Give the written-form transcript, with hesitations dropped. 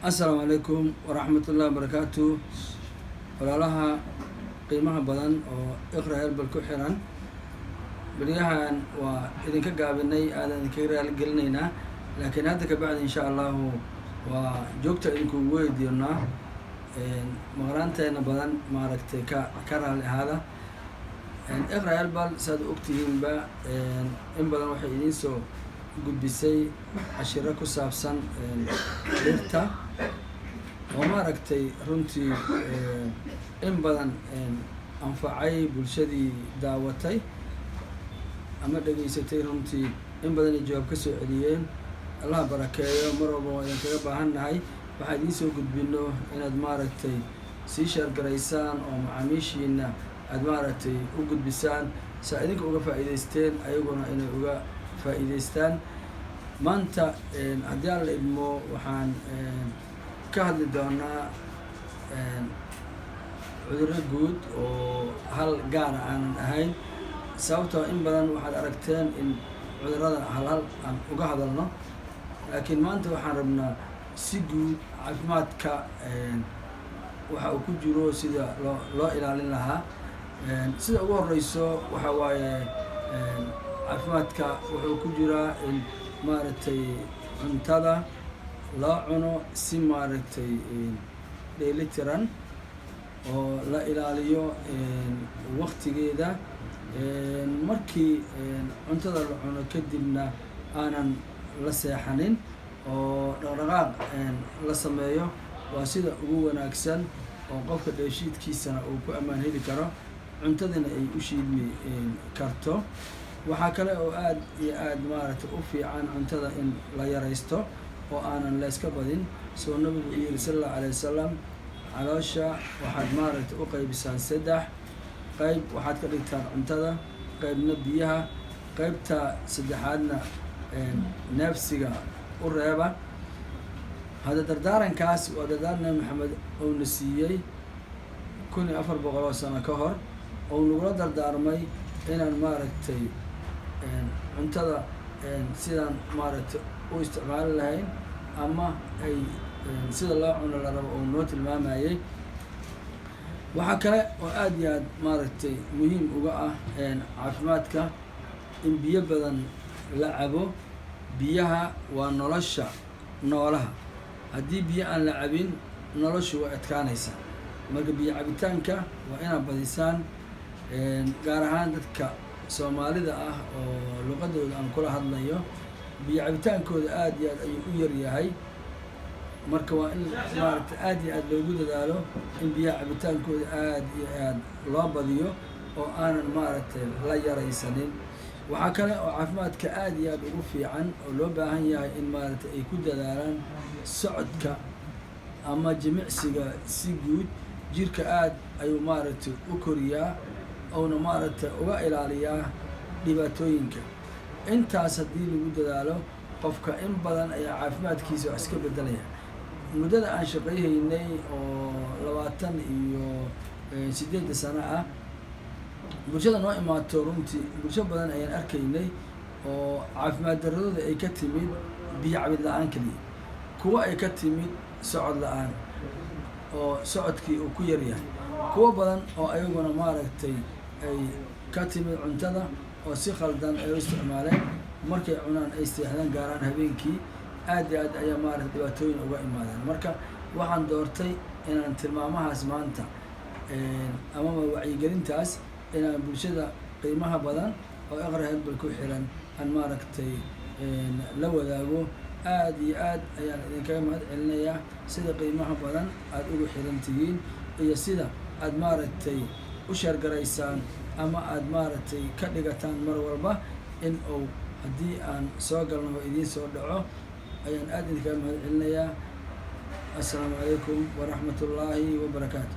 السلام عليكم ورحمة الله وبركاته. walaalaha qiimaha badan oo iqra herbal ku xiran bariyahan waa idinka gaabinay aadan idinka raali gelinaynaa laakiin hadda ka bacdi insha allahu waa joogta idinku weydiinaa maqraanteena badan maaragtay ka raali ahaada iqra herbal saad ogtihiinba in badan waxay idiin soo gudbisay cashiro ku saabsan dhirta oo maaragtay runtii in badan anfacay bulshadii daawatay ama dhageysatay runtii in badan ay jawaab ka soo celiyeen. allah barakeeyo. mar walba waa idinkaga baahannahay waxaa idiin soo gudbino inaad maaragtay sii sheergaraysaan oo macaamiishiina aad maaragtay u gudbisaan saa idinka uga faa'iidaysteen ayaguna inay uga faa'iidaystaan. maanta haddii aan la idmo waxaan ka hadli doonaa cudurro guud oo hal gaara aanan ahayn, sababtoo in badan waxaad aragteen in cudurrada hal aan uga hadalno, laakiin maanta waxaan rabnaa si guud caafimaadka waxa uu ku jiro sida loo ilaalin lahaa. sida ugu horeyso waxa waaye caafimaadka wuxuu ku jiraa in maaragtay cuntada loo cuno si maaragtay dheelitiran oo la ilaaliyo waqtigeeda. markii cuntada la cuno kadibna aanan la seexanin oo dhaqdhaqaaq la sameeyo waa sida ugu wanaagsan oo qofka dheeshiidkiisana uu ku ammaan heli karo, cuntadana ay u shiidmi karto. waxaa kale oo aad iyo aad maaragtay u fiican cuntada in la yaraysto oo aanan la iska badin. soo nabigu u yiri sal allahu alayhi wasalam, caloosha waxaad maaragtay u qaybisaan 3 qayb, waxaad ka dhigtaan cuntada, qaybna biyaha, qaybta saddexaadna neefsiga u reeba. hadda dardaarankaas waa dardaar nabi maxamed uuna siiyey 1400 sano ka hor oo nagula dardaarmay inaan maaragtay cuntada sidaan maaragtay u isticmaali lahayn ama ay sida loo cuno la rabo oo noo tilmaamayay. waxaa kale oo aad iyo aad maaragtay muhiim uga ah caafimaadka in biyo badan la cabo. biyaha waa nolosha noolaha, haddii biyo aan la cabin noloshu way adkaanaysaa. marka biyo cabitaanka waa inaad badisaan, gaar ahaan dadka soomaalida ah oo luqadooda aan kula hadlayo biyo cabitaankooda aad iyo aad ayuu u yaryahay. marka waa in maaragtay aad iyo aad loogu dadaalo in biyaha cabitaankooda aad iyo aad loo badiyo oo aanan maaragtay la yaraysanin. waxaa kale oo caafimaadka aad iyo aad ugu fiican oo loo baahan yahay in maaragtay ay ku dadaalaan socodka ama jimicsiga. si guud jirka aad ayuu maaragtay u koriyaa oona maaragtay uga ilaaliyaa dhibaatooyinka. intaas haddii lagu dadaalo qofka in badan ayaa caafimaadkiisa wax iska bedelaya. muddada aan shaqayhaynay oo 28 sano ah, bulshada noo imaato runtii bulsho badan ayaan arkaynay oo caafimaad darradooda ay ka timid biyo cabid la-aan keliya, kuwa ay ka timid socod la-aan oo socodkii uu ku yaryahay, kuwo badan oo ayaguna maaragtay ay ka timid cuntada oo si khaldan ay u isticmaaleen, markay cunaan ay seexdaan gaaraan habeenkii. aad iyo aad ayaa maaragtay dhibaatooyin uga imaadeen. marka waxaan doortay inaan tilmaamahaas maanta amaba wacyigelintaas inaan bulshada qiimaha badan oo iqra herbal ku xiran aan maaragtay la wadaago. aad iyo aad ayaan idinkaga mahad celinayaa sida qiimaha badan aad ugu xiran tihiin iyo sida aad maaragtay u sheergaraysaan ama aad maaragtay ka dhigataan mar walba in uu haddii aan soo galno oo idiin soo dhaco. ayaan aad idinkaga mahad celinayaa. assalaamu calaykum waraxmatullaahi wabarakaatu.